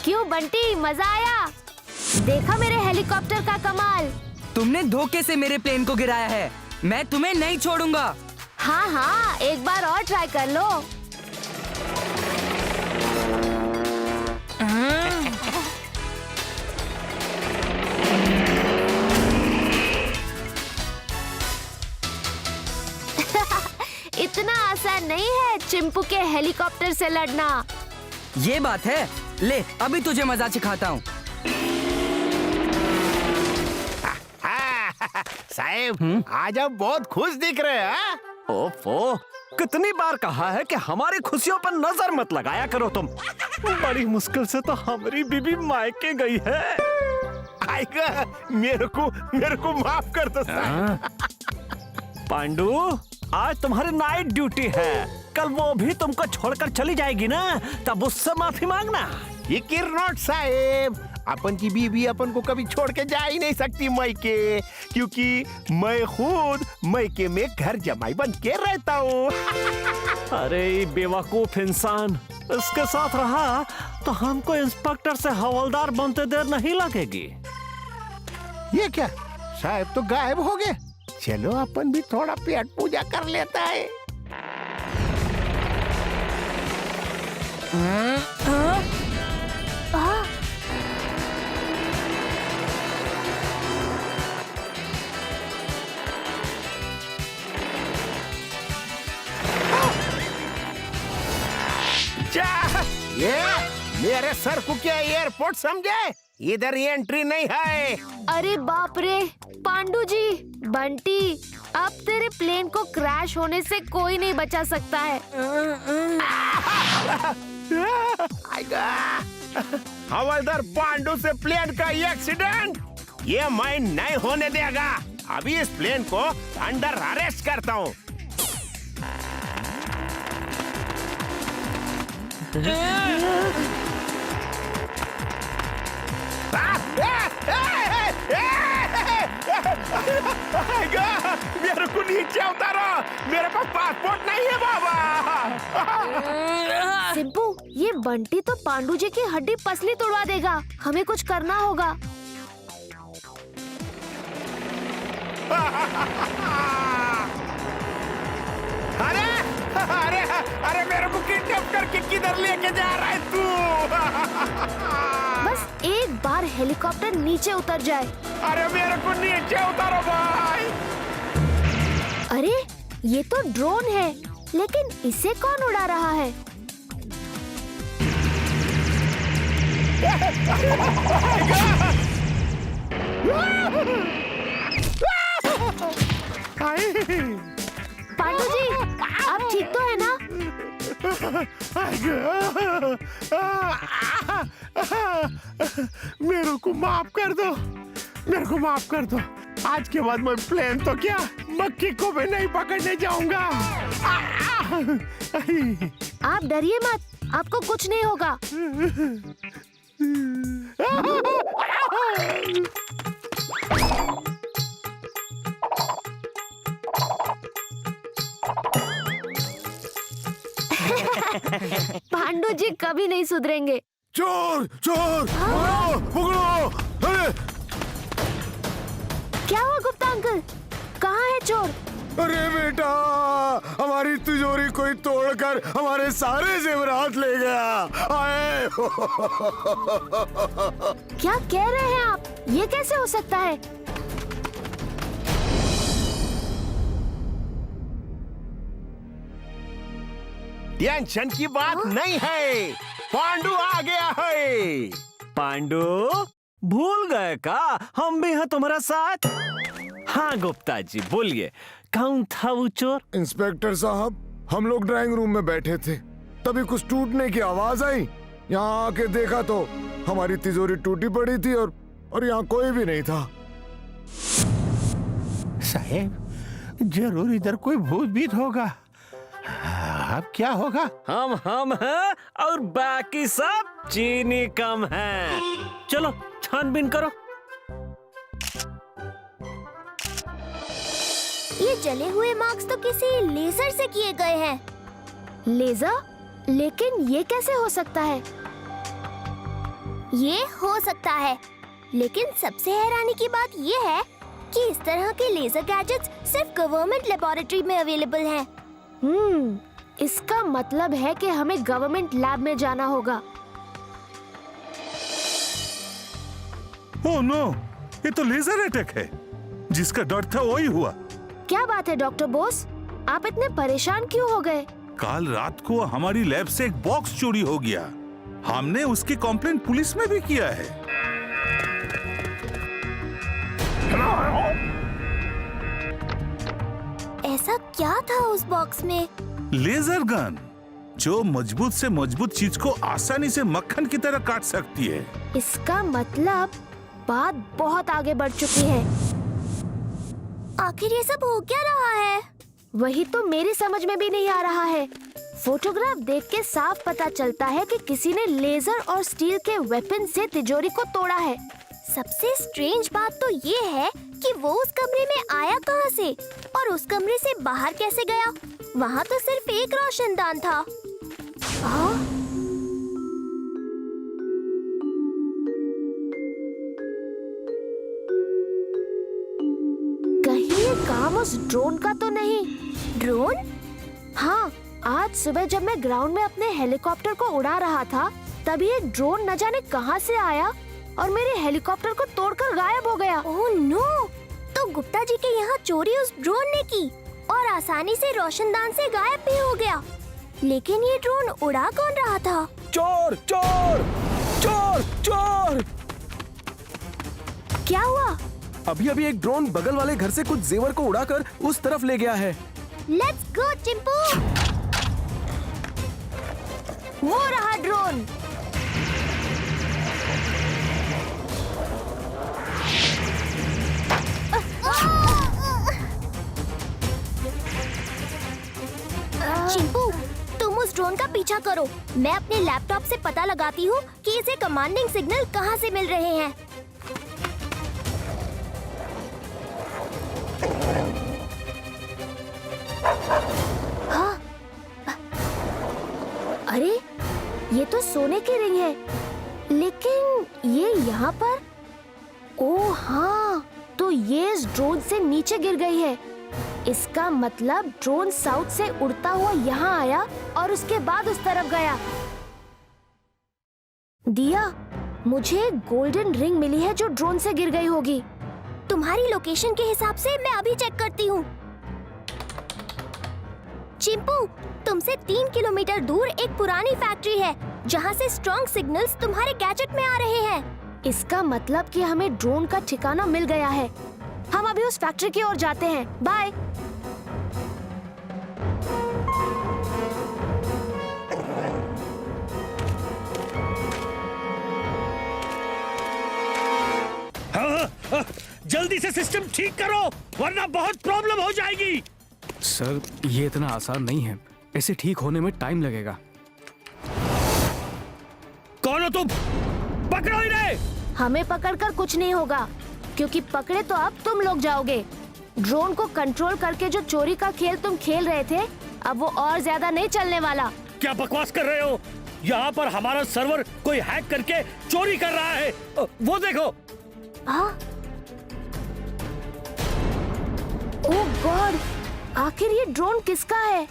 क्यों बंटी, मजा आया? देखा मेरे हेलीकॉप्टर का कमाल। तुमने धोखे से मेरे प्लेन को गिराया है, मैं तुम्हें नहीं छोड़ूंगा। हाँ हाँ, एक बार और ट्राई कर लो। इतना आसान नहीं है चिंपू के हेलीकॉप्टर से लड़ना। ये बात है, ले अभी तुझे मजा सिखाता हूँ। साहब, आज आप बहुत खुश दिख रहे हैं। ओफो, कितनी बार कहा है कि हमारी खुशियों पर नजर मत लगाया करो तुम। बड़ी मुश्किल से तो हमारी बीबी मायके गई है। आएगा, मेरे को माफ कर दो साहब। पांडू, आज तुम्हारी नाइट ड्यूटी है, कल वो भी तुमको छोड़कर चली जाएगी ना, तब उससे माफी मांगना। ये किरनोट साहब, अपन की बीबी अपन को कभी छोड़ के जा ही नहीं सकती मायके, क्योंकि मैं खुद मायके में घर जमाई बन के रहता हूँ। अरे बेवकूफ इंसान, इसके साथ रहा तो हमको इंस्पेक्टर से हवलदार बनते देर नहीं लगेगी। ये क्या, साहब तो गायब हो गए। चलो अपन भी थोड़ा पेट पूजा कर लेता है। ये मेरे सर को क्या एयरपोर्ट समझे? इधर एंट्री नहीं है। अरे बाप रे, पांडू जी, बंटी, अब तेरे प्लेन को क्रैश होने से कोई नहीं बचा सकता है। हवलदार पांडू से प्लेन का एक्सीडेंट, ये मैं नहीं होने देगा। अभी इस प्लेन को अंडर अरेस्ट करता हूँ। मेरे को नीचे उतारो, मेरे पास पासपोर्ट नहीं है बाबा। सिंपू, ये बंटी तो पांडू जी की हड्डी पसली तोड़वा देगा, हमें कुछ करना होगा। अरे अरे अरे, मेरे को किडनैप करके किधर लेके जा रहा है तू? बस एक बार हेलीकॉप्टर नीचे उतर जाए। अरे मेरे को नीचे उतारो भाई। अरे ये तो ड्रोन है, लेकिन इसे कौन उड़ा रहा है? पांडू जी, आप ठीक तो है ना? मेरे को माफ कर दो, मेरे को माफ कर दो। आज के बाद मैं प्लेन तो क्या, मक्खी को भी नहीं पकड़ने जाऊंगा। आप डरिए मत, आपको कुछ नहीं होगा। पांडू जी कभी नहीं सुधरेंगे। चोर चोर, पकड़ो पकड़ो। अरे क्या हुआ गुप्ता अंकल, कहाँ है चोर? अरे बेटा, हमारी तिजोरी कोई तोड़कर हमारे सारे जेवरात ले गया। आए क्या कह रहे हैं आप, ये कैसे हो सकता है? टेंशन की बात नहीं है, पांडू आ गया है। पांडू, भूल गए का हम भी हैं तुम्हारा साथ? हाँ गुप्ता जी, बोलिए, कौन था वो चोर? इंस्पेक्टर साहब, हम लोग ड्राइंग रूम में बैठे थे, तभी कुछ टूटने की आवाज आई। यहाँ आके देखा तो हमारी तिजोरी टूटी पड़ी थी और यहाँ कोई भी नहीं था। साहब, जरूर इधर कोई भूत भीत होगा। अब क्या होगा? हम हैं और बाकी सब चीनी कम हैं। चलो छानबीन करो। ये जले हुए मार्क्स तो किसी लेजर से किए गए हैं। लेजर? लेकिन ये कैसे हो सकता है? ये हो सकता है, लेकिन सबसे हैरानी की बात ये है कि इस तरह के लेजर गैजेट्स सिर्फ गवर्नमेंट लेबोरेटरी में अवेलेबल हैं। इसका मतलब है कि हमें गवर्नमेंट लैब में जाना होगा। ओह नो, ये तो लेजर अटैक है। जिसका डर था वही हुआ। क्या बात है डॉक्टर बोस, आप इतने परेशान क्यों हो गए? कल रात को हमारी लैब से एक बॉक्स चोरी हो गया। हमने उसकी कंप्लेंट पुलिस में भी किया है। ऐसा क्या था उस बॉक्स में? लेजर गन, जो मजबूत से मजबूत चीज को आसानी से मक्खन की तरह काट सकती है। इसका मतलब बात बहुत आगे बढ़ चुकी है। आखिर ये सब हो क्या रहा है? वही तो मेरी समझ में भी नहीं आ रहा है। फोटोग्राफ देख के साफ पता चलता है कि किसी ने लेजर और स्टील के वेपन से तिजोरी को तोड़ा है। सबसे स्ट्रेंज बात तो ये है कि वो उस कमरे में आया कहाँ से और उस कमरे से बाहर कैसे गया? वहाँ तो सिर्फ एक रोशनदान था। कहीं ये काम उस ड्रोन का तो नहीं? ड्रोन? हाँ, आज सुबह जब मैं ग्राउंड में अपने हेलीकॉप्टर को उड़ा रहा था, तभी एक ड्रोन न जाने कहां से आया और मेरे हेलीकॉप्टर को तोड़कर गायब हो गया। Oh no! तो गुप्ता जी के यहाँ चोरी उस ड्रोन ने की और आसानी से रोशनदान से गायब भी हो गया। लेकिन ये ड्रोन उड़ा कौन रहा था? चोर चोर चोर चोर! क्या हुआ? अभी अभी एक ड्रोन बगल वाले घर से कुछ जेवर को उड़ाकर उस तरफ ले गया है। Let's go Chimpu! वो रहा ड्रोन। चिंपू, तुम उस ड्रोन का पीछा करो। मैं अपने लैपटॉप से पता लगाती हूँ कि इसे कमांडिंग सिग्नल कहाँ से मिल रहे हैं। हाँ? अरे, ये तो सोने की रिंग है, लेकिन ये यहाँ पर? ओह हाँ, तो ये इस ड्रोन से नीचे गिर गई है। इसका मतलब ड्रोन साउथ से उड़ता हुआ यहाँ आया और उसके बाद उस तरफ गया। दिया, मुझे एक गोल्डन रिंग मिली है जो ड्रोन से गिर गई होगी। तुम्हारी लोकेशन के हिसाब से मैं अभी चेक करती हूँ। चिंपू, तुमसे 3 किलोमीटर दूर एक पुरानी फैक्ट्री है जहाँ से स्ट्रॉन्ग सिग्नल्स तुम्हारे गैजेट में आ रहे हैं। इसका मतलब कि हमें ड्रोन का ठिकाना मिल गया है। हम अभी उस फैक्ट्री की ओर जाते हैं। बाय। जल्दी से सिस्टम ठीक करो वरना बहुत प्रॉब्लम हो जाएगी। सर, ये इतना आसान नहीं है। इसे ठीक होने में टाइम लगेगा। कौन हो तुम? पकड़ो इन्हें। हमें पकड़कर कुछ नहीं होगा, क्योंकि पकड़े तो अब तुम लोग जाओगे। ड्रोन को कंट्रोल करके जो चोरी का खेल तुम खेल रहे थे, अब वो और ज्यादा नहीं चलने वाला। क्या बकवास कर रहे हो? यहाँ पर हमारा सर्वर कोई हैक करके चोरी कर रहा है। वो देखो। ओह गॉड, आखिर ये ड्रोन किसका है?